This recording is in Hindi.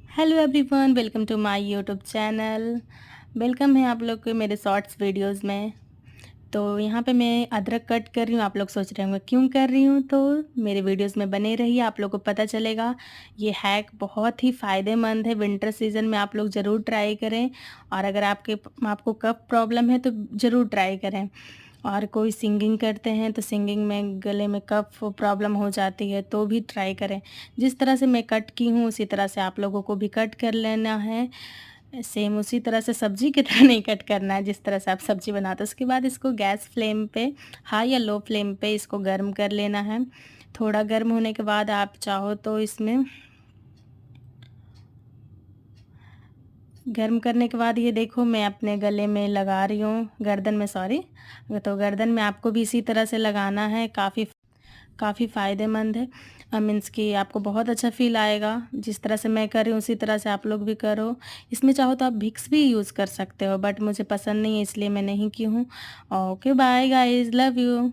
Hello everyone, welcome to my YouTube channel. Welcome है आप लोग के मेरे शॉर्ट्स वीडियोस में। तो यहाँ पे मैं अदरक कट कर रही हूँ। आप लोग सोच रहे होंगे क्यों कर रही हूँ, तो मेरे वीडियोस में बने रहिए, आप लोग को पता चलेगा। ये हैक बहुत ही फ़ायदेमंद है, विंटर सीज़न में आप लोग ज़रूर ट्राई करें। और अगर आपको कफ प्रॉब्लम है तो ज़रूर ट्राई करें। और कोई सिंगिंग करते हैं तो सिंगिंग में गले में कफ प्रॉब्लम हो जाती है तो भी ट्राई करें। जिस तरह से मैं कट की हूँ उसी तरह से आप लोगों को भी कट कर लेना है। सेम उसी तरह से सब्ज़ी की तरह नहीं कट करना है जिस तरह से आप सब्ज़ी बनाते हो। उसके बाद इसको गैस फ्लेम पे हाई या लो फ्लेम पे इसको गर्म कर लेना है। थोड़ा गर्म होने के बाद आप चाहो तो इसमें गर्म करने के बाद ये देखो मैं अपने गले में लगा रही हूँ, गर्दन में सॉरी। तो गर्दन में आपको भी इसी तरह से लगाना है। काफ़ी फ़ायदेमंद है। मीन्स कि आपको बहुत अच्छा फ़ील आएगा। जिस तरह से मैं कर रही हूँ उसी तरह से आप लोग भी करो। इसमें चाहो तो आप विक्स भी यूज़ कर सकते हो, बट मुझे पसंद नहीं है इसलिए मैं नहीं की हूँ। Okay bye guys, love you.